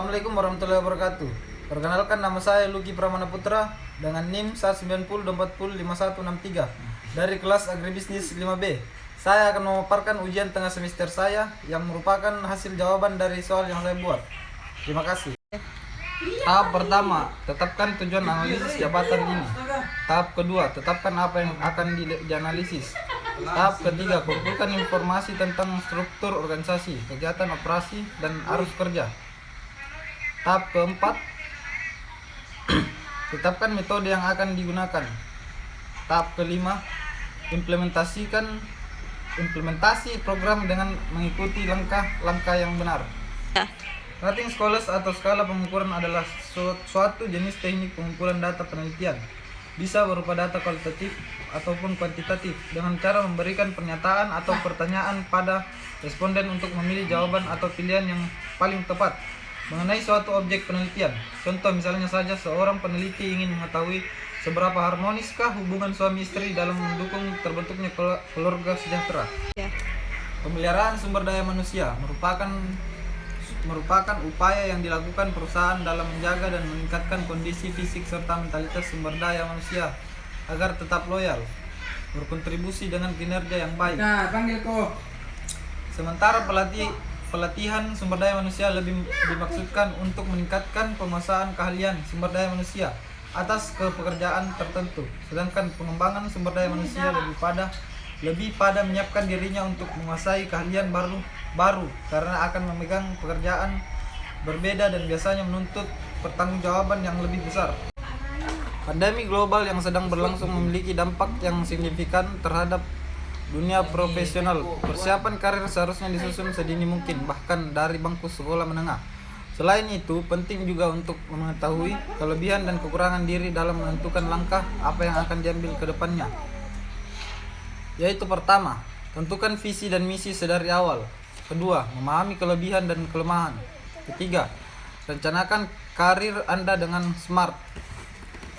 Assalamualaikum warahmatullahi wabarakatuh. Perkenalkan, nama saya Lucky Pramana Putra dengan NIM 190245163 dari kelas Agribisnis 5B. Saya akan memaparkan ujian tengah semester saya yang merupakan hasil jawaban dari soal yang saya buat. Terima kasih. Tahap pertama, tetapkan tujuan analisis jabatan ini. Tahap kedua, tetapkan apa yang akan dianalisis. Tahap ketiga, kumpulkan informasi tentang struktur organisasi, kegiatan operasi, dan arus kerja. Tahap keempat, tetapkan metode yang akan digunakan. Tahap kelima, implementasi program dengan mengikuti langkah-langkah yang benar. Rating scholars atau skala pengukuran adalah suatu jenis teknik pengumpulan data penelitian. Bisa berupa data kualitatif ataupun kuantitatif dengan cara memberikan pernyataan atau pertanyaan pada responden untuk memilih jawaban atau pilihan yang paling tepat mengenai suatu objek penelitian. Contoh misalnya saja, seorang peneliti ingin mengetahui seberapa harmoniskah hubungan suami istri dalam mendukung terbentuknya keluarga sejahtera. Pemeliharaan sumber daya manusia merupakan upaya yang dilakukan perusahaan dalam menjaga dan meningkatkan kondisi fisik serta mentalitas sumber daya manusia agar tetap loyal, berkontribusi dengan kinerja yang baik. Sementara pelatihan sumber daya manusia lebih dimaksudkan untuk meningkatkan penguasaan keahlian sumber daya manusia atas pekerjaan tertentu, sedangkan pengembangan sumber daya manusia lebih pada menyiapkan dirinya untuk menguasai keahlian baru karena akan memegang pekerjaan berbeda dan biasanya menuntut pertanggungjawaban yang lebih besar. Pandemi global yang sedang berlangsung memiliki dampak yang signifikan terhadap dunia profesional. Persiapan karir seharusnya disusun sedini mungkin, bahkan dari bangku sekolah menengah. Selain itu, penting juga untuk mengetahui kelebihan dan kekurangan diri dalam menentukan langkah apa yang akan diambil ke depannya. Yaitu pertama, tentukan visi dan misi sedari awal. Kedua, memahami kelebihan dan kelemahan. Ketiga, rencanakan karir Anda dengan SMART.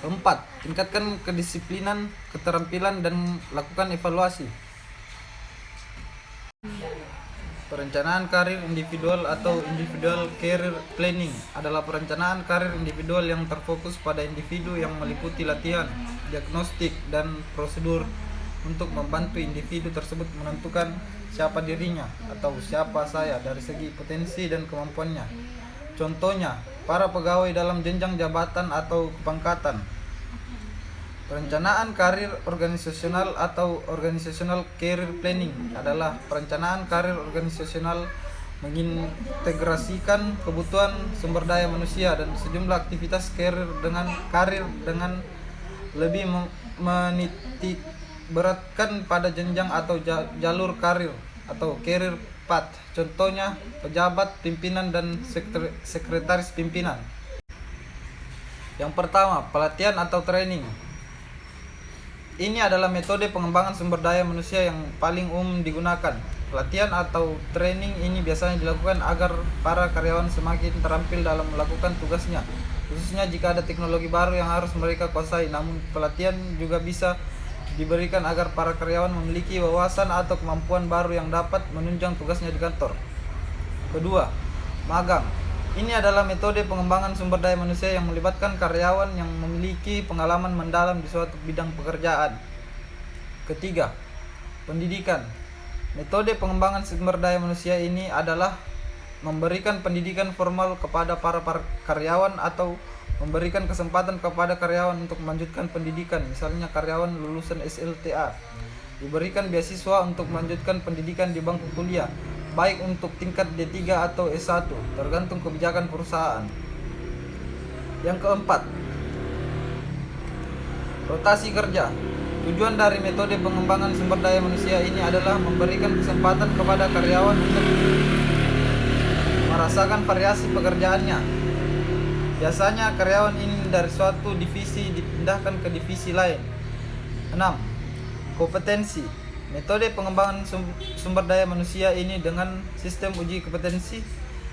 Keempat, tingkatkan kedisiplinan, keterampilan, dan lakukan evaluasi. Perencanaan karir individual atau individual career planning adalah perencanaan karir individual yang terfokus pada individu yang meliputi latihan, diagnostik, dan prosedur untuk membantu individu tersebut menentukan siapa dirinya atau siapa saya dari segi potensi dan kemampuannya. Contohnya, para pegawai dalam jenjang jabatan atau kepangkatan. Perencanaan karir organisasional atau organizational career planning adalah perencanaan karir organisasional mengintegrasikan kebutuhan sumber daya manusia dan sejumlah aktivitas karir dengan lebih menitik beratkan pada jenjang atau jalur karir atau career path. Contohnya pejabat pimpinan dan sekretaris pimpinan. Yang pertama, pelatihan atau training. Ini adalah metode pengembangan sumber daya manusia yang paling umum digunakan. Pelatihan atau training ini biasanya dilakukan agar para karyawan semakin terampil dalam melakukan tugasnya, khususnya jika ada teknologi baru yang harus mereka kuasai. Namun pelatihan juga bisa diberikan agar para karyawan memiliki wawasan atau kemampuan baru yang dapat menunjang tugasnya di kantor. Kedua, magang. Ini adalah metode pengembangan sumber daya manusia yang melibatkan karyawan yang memiliki pengalaman mendalam di suatu bidang pekerjaan. Ketiga, pendidikan. Metode pengembangan sumber daya manusia ini adalah memberikan pendidikan formal kepada para karyawan atau memberikan kesempatan kepada karyawan untuk melanjutkan pendidikan. Misalnya karyawan lulusan SLTA diberikan beasiswa untuk melanjutkan pendidikan di bangku kuliah, baik untuk tingkat D3 atau S1, tergantung kebijakan perusahaan. Yang keempat, rotasi kerja. Tujuan dari metode pengembangan sumber daya manusia ini adalah memberikan kesempatan kepada karyawan untuk merasakan variasi pekerjaannya. Biasanya karyawan ini dari suatu divisi dipindahkan ke divisi lain. 6. Kompetensi. Metode pengembangan sumber daya manusia ini dengan sistem uji kompetensi,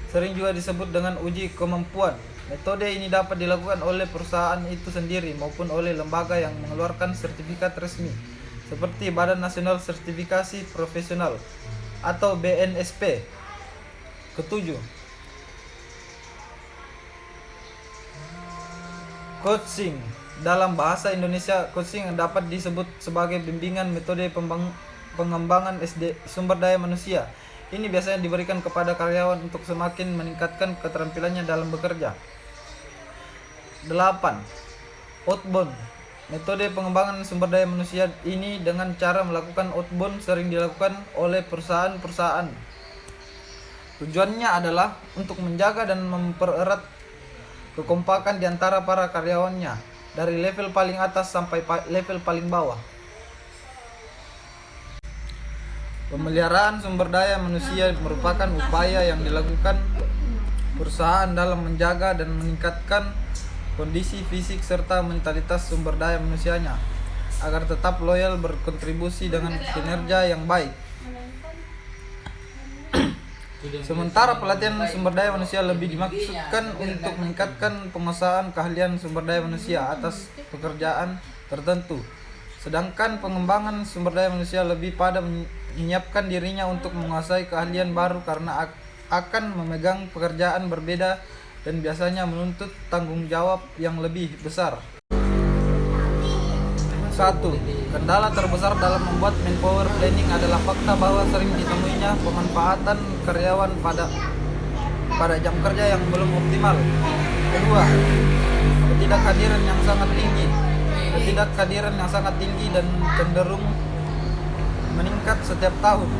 sering juga disebut dengan uji kemampuan. Metode ini dapat dilakukan oleh perusahaan itu sendiri maupun oleh lembaga yang mengeluarkan sertifikat resmi, seperti Badan Nasional Sertifikasi Profesional atau BNSP. Ketujuh, Coaching. Dalam bahasa Indonesia, coaching dapat disebut sebagai bimbingan metode pengembangan sumber daya manusia. Ini biasanya diberikan kepada karyawan untuk semakin meningkatkan keterampilannya dalam bekerja. 8. Outbound. Metode pengembangan sumber daya manusia ini dengan cara melakukan outbound sering dilakukan oleh perusahaan-perusahaan. Tujuannya adalah untuk menjaga dan mempererat kekompakan di antara para karyawannya dari level paling atas sampai level paling bawah. Pemeliharaan sumber daya manusia merupakan upaya yang dilakukan perusahaan dalam menjaga dan meningkatkan kondisi fisik serta mentalitas sumber daya manusianya agar tetap loyal berkontribusi dengan kinerja yang baik. Sementara pelatihan sumber daya manusia lebih dimaksudkan untuk meningkatkan penguasaan keahlian sumber daya manusia atas pekerjaan tertentu. Sedangkan pengembangan sumber daya manusia lebih pada menyiapkan dirinya untuk menguasai keahlian baru karena akan memegang pekerjaan berbeda dan biasanya menuntut tanggung jawab yang lebih besar. 1. Kendala terbesar dalam membuat manpower planning adalah fakta bahwa sering ditemuinya pemanfaatan karyawan pada jam kerja yang belum optimal. 2. Ketidakhadiran yang sangat tinggi dan cenderung meningkat setiap tahun.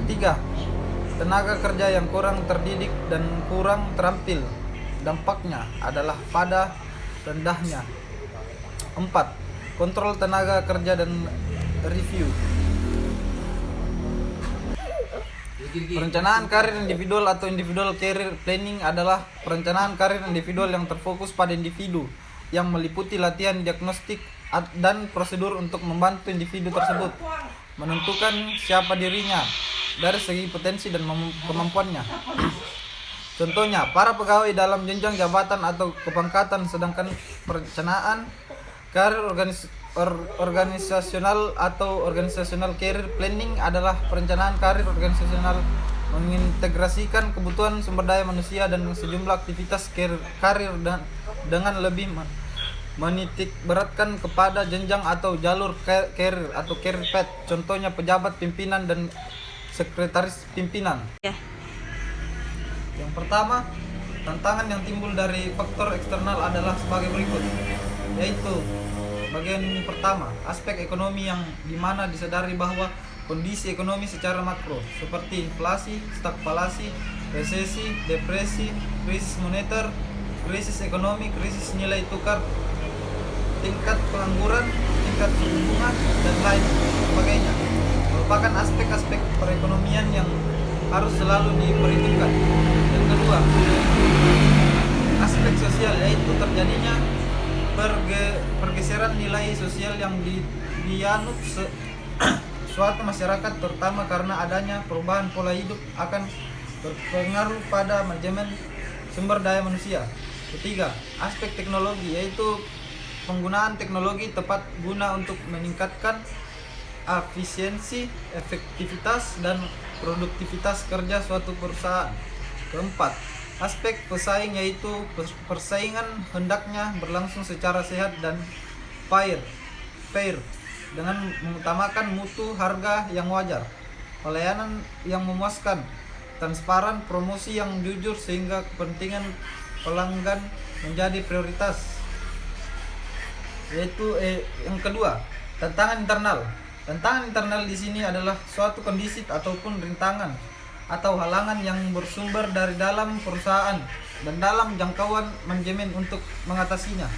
3. Tenaga kerja yang kurang terdidik dan kurang terampil. Dampaknya adalah pada rendahnya. 4. Kontrol tenaga kerja dan review. Perencanaan karir individual atau individual career planning adalah perencanaan karir individual yang terfokus pada individu, yang meliputi latihan diagnostik dan prosedur untuk membantu individu tersebut menentukan siapa dirinya dari segi potensi dan kemampuannya. Contohnya, para pegawai dalam jenjang jabatan atau kepangkatan, sedangkan perencanaan karir organisasional atau organizational career planning adalah perencanaan karir organisasional mengintegrasikan kebutuhan sumber daya manusia dan sejumlah aktivitas karir dengan lebih menitik beratkan kepada jenjang atau jalur karir atau career path. Contohnya pejabat pimpinan dan sekretaris pimpinan. Yang pertama, tantangan yang timbul dari faktor eksternal adalah sebagai berikut, yaitu bagian pertama, aspek ekonomi yang dimana disadari bahwa kondisi ekonomi secara makro seperti inflasi, stagflasi, resesi, depresi, krisis moneter, krisis ekonomi, krisis nilai tukar, tingkat pengangguran, tingkat suku bunga, dan lain sebagainya merupakan aspek-aspek perekonomian yang harus selalu diperhitungkan. Yang kedua, aspek sosial, yaitu terjadinya pergeseran nilai sosial yang dianut suatu masyarakat, terutama karena adanya perubahan pola hidup akan berpengaruh pada manajemen sumber daya manusia. Ketiga, aspek teknologi, yaitu penggunaan teknologi tepat guna untuk meningkatkan efisiensi, efektivitas, dan produktivitas kerja suatu perusahaan. Keempat, aspek pesaing, yaitu persaingan hendaknya berlangsung secara sehat dan fair dengan mengutamakan mutu harga yang wajar, pelayanan yang memuaskan, transparan, promosi yang jujur sehingga kepentingan pelanggan menjadi prioritas. Yaitu yang kedua, tantangan internal. Tantangan internal di sini adalah suatu kondisi ataupun rintangan atau halangan yang bersumber dari dalam perusahaan dan dalam jangkauan manajemen untuk mengatasinya.